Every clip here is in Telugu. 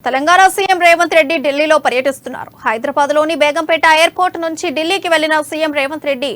తెలంగాణ సీఎం రేవంత్ రెడ్డి ఢిల్లీలో పర్యటిస్తున్నారు. హైదరాబాద్ లోని బేగంపేట ఎయిర్పోర్ట్ నుంచి ఢిల్లీకి వెళ్లిన సీఎం రేవంత్ రెడ్డి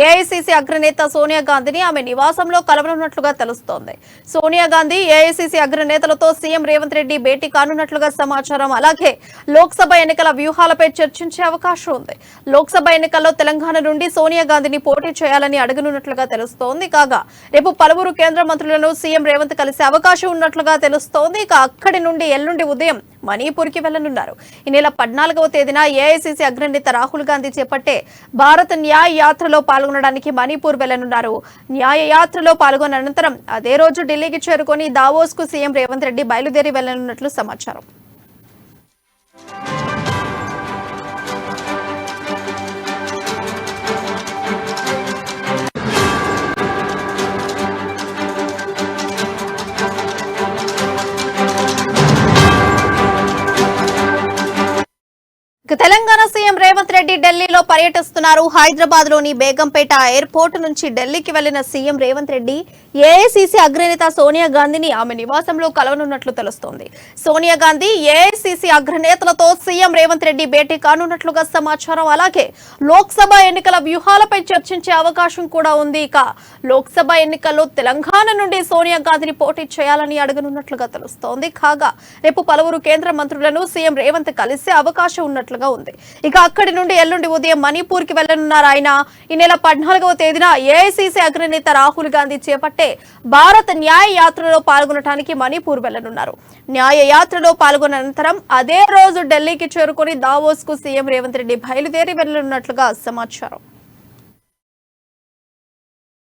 ఏఐసీసీ అగ్రనేత సోనియా గాంధీని ఆమె నివాసంలో కలవనున్నట్లుగా తెలుస్తోంది. సోనియా గాంధీ ఏఐసీసీ అగ్రనేతలతో సీఎం రేవంత్ రెడ్డి భేటీ కానున్నట్లుగా సమాచారం. అలాగే లోక్సభ ఎన్నికల వ్యూహాలపై చర్చించే అవకాశం ఉంది. లోక్సభ ఎన్నికల్లో తెలంగాణ నుండి సోనియా గాంధీని పోటీ చేయాలని అడగనున్నట్లుగా తెలుస్తోంది. కాగా రేపు పలువురు కేంద్ర మంత్రులను సీఎం రేవంత్ కలిసే అవకాశం ఉన్నట్లుగా తెలుస్తోంది. ఇక అక్కడి నుండి ఎల్లుండి ఉదయం మణిపూర్ కి వెళ్లనున్నారు. ఈ నెల 14వ తేదీన ఏఐసీసీ అగ్రనేత రాహుల్ గాంధీ చేపట్టే భారత్ న్యాయ యాత్రలో పాల్గొనడానికి మణిపూర్ వెళ్లనున్నారు. న్యాయ యాత్రలో పాల్గొన్న అనంతరం అదే రోజు ఢిల్లీకి చేరుకొని దావోస్ కు సీఎం రేవంత్ రెడ్డి బయలుదేరి వెళ్లనున్నట్లు సమాచారం. తెలంగాణ సీఎం రేవంత్ రెడ్డి ఢిల్లీలో పర్యటిస్తున్నారు. హైదరాబాద్ లోని బేగంపేట ఎయిర్పోర్ట్ నుంచి ఢిల్లీకి వెళ్లిన సీఎం రేవంత్ రెడ్డి ఏఐసీసీ అగ్రనేత సోనియా గాంధీని ఆమె నివాసంలో కలవనున్నట్లు తెలుస్తోంది. సోనియా గాంధీ ఏఐసీసీ అగ్రనేతలతో సీఎం రేవంత్ రెడ్డి భేటీ కానున్నట్లుగా సమాచారం. అలాగే లోక్సభ ఎన్నికల వ్యూహాలపై చర్చించే అవకాశం కూడా ఉంది. ఇక లోక్సభ ఎన్నికల్లో తెలంగాణ నుండి సోనియా గాంధీని పోటీ చేయాలని అడగనున్నట్లుగా తెలుస్తోంది. కాగా రేపు పలువురు కేంద్ర మంత్రులను సీఎం రేవంత్ కలిసే అవకాశం ఉన్నట్లుగా ఉంది. ఇక అక్కడి నుండి ఎల్లుండి ఉదయం మణిపూర్ కి వెళ్లనున్నారు ఆయన. ఈ నెల 14వ తేదీన ఏఐసీసీ అగ్రనేత రాహుల్ గాంధీ చేపట్టే భారత్ న్యాయ యాత్రలో పాల్గొనడానికి మణిపూర్ వెళ్లనున్నారు. న్యాయ యాత్రలో పాల్గొన్న అనంతరం అదే రోజు ఢిల్లీకి చేరుకుని దావోస్ కు సీఎం రేవంత్ రెడ్డి బయలుదేరి వెళ్లనున్నట్లుగా సమాచారం.